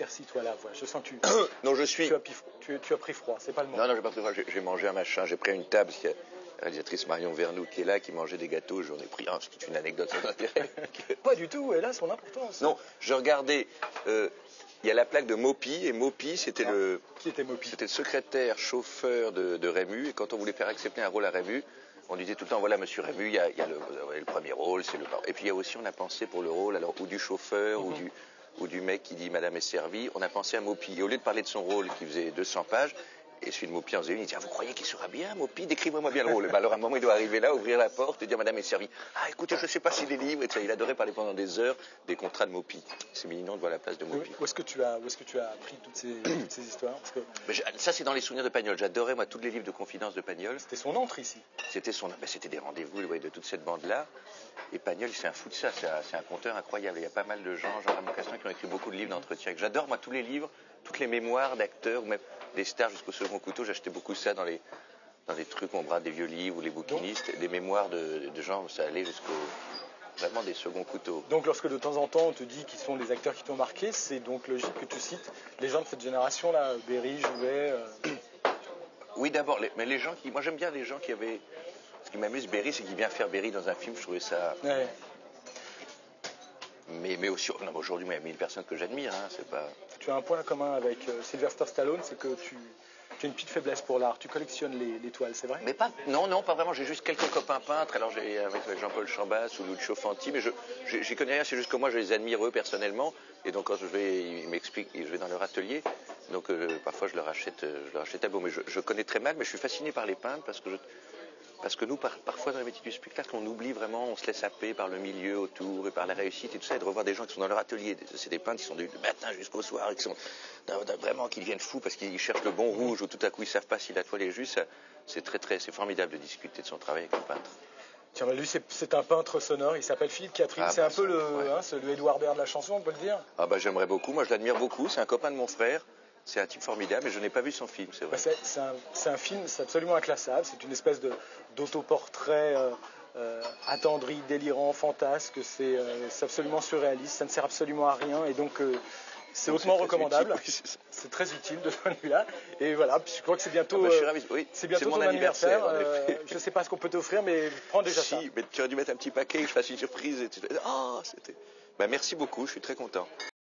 éclairci, toi, là. Voilà. Je sens que Non, je suis... tu as pris froid, c'est pas le mot. Non, j'ai pas pris froid. J'ai mangé un machin. J'ai pris une table, parce qu'il y a la réalisatrice Marion Vernou qui est là, qui mangeait des gâteaux. J'en ai pris un, c'est une anecdote sans intérêt. Pas du tout, et là, son importance. Non, je regardais... il y a la plaque de Mopi, et Mopi, c'était Qui était Mopi? C'était le secrétaire chauffeur de Rému, et quand on voulait faire accepter un rôle à Rému, on disait tout le temps, voilà, monsieur Rému, il y a le premier rôle, c'est le... Et puis il y a aussi, on a pensé pour le rôle, alors, ou du chauffeur, ou du mec qui dit madame est servie, on a pensé à Mopi. Et au lieu de parler de son rôle qui faisait 200 pages, et celui de Mopi en faisait une, il dit, ah, vous croyez qu'il sera bien, Mopi? Décrivez-moi bien le rôle. Et ben alors, à un moment, il doit arriver là, ouvrir la porte et dire, madame est servie. Ah, écoutez, je ne sais pas si les livres, et ça, il adorait parler pendant des heures des contrats de Mopi. C'est mignon de voir la place de Mopi. Où est-ce que tu as appris toutes ces histoires? Parce que... Mais ça, c'est dans les souvenirs de Pagnol. J'adorais, moi, tous les livres de confidence de Pagnol. C'était son antre ici. C'était des rendez-vous de toute cette bande-là. Et Pagnol, c'est un fou de ça. C'est un conteur incroyable. Il y a pas mal de gens, genre Ramon Castin, qui ont écrit beaucoup de livres d'entretien. J'adore, moi, tous les livres, toutes les mémoires d'acteurs, ou même des stars jusqu'au second couteau. J'achetais beaucoup ça dans les trucs où on brade des vieux livres ou les bouquinistes. Des mémoires de gens, ça allait jusqu'au... Vraiment des seconds couteaux. Donc lorsque de temps en temps on te dit qui sont les acteurs qui t'ont marqué, c'est donc logique que tu cites les gens de cette génération-là, Berry, Jouvet... Oui, d'abord, mais les gens qui... Moi j'aime bien les gens qui avaient... Ce qui m'amuse, Berry, c'est qu'il vient faire Berry dans un film, je trouvais ça... Ouais. Mais aussi, non, aujourd'hui, il y a 1000 personnes que j'admire, hein, c'est pas... Tu as un point commun avec Sylvester Stallone, c'est que tu as une petite faiblesse pour l'art, tu collectionnes les toiles, c'est vrai? Mais pas, non, pas vraiment, j'ai juste quelques copains peintres, alors j'ai avec Jean-Paul Chambas ou Lucio Fanti, mais j'y connais rien, c'est juste que moi je les admire eux personnellement, et donc quand ils m'expliquent, je vais dans leur atelier, donc parfois je leur achète un beau, mais je connais très mal, mais je suis fasciné par les peintres, parce que nous, parfois dans les métiers du spectacle, on oublie vraiment, on se laisse happer par le milieu autour et par la réussite et tout ça, et de revoir des gens qui sont dans leur atelier. C'est des peintres qui sont du matin jusqu'au soir, qui sont vraiment, qui deviennent fous parce qu'ils cherchent le bon rouge, ou tout à coup ils savent pas si la toile est juste. C'est formidable de discuter de son travail avec un peintre. Tiens, lui, c'est un peintre sonore, il s'appelle Philippe Catherine, c'est un peu le Édouard Baird de la chanson, on peut le dire? Ah bah j'aimerais beaucoup, moi je l'admire beaucoup, c'est un copain de mon frère. C'est un type formidable, mais je n'ai pas vu son film, c'est vrai. C'est un film, c'est absolument inclassable. C'est une espèce d'autoportrait attendri, délirant, fantasque. C'est absolument surréaliste. Ça ne sert absolument à rien. Et donc, c'est hautement recommandable. C'est très utile de ce point de vue-là. Et voilà, puis je crois que c'est bientôt, c'est bientôt ton anniversaire. Je ne sais pas ce qu'on peut t'offrir, mais prends déjà ça. Mais tu aurais dû mettre un petit paquet, que je fasse une surprise. Et c'était... Oh, c'était... Bah, merci beaucoup, je suis très content.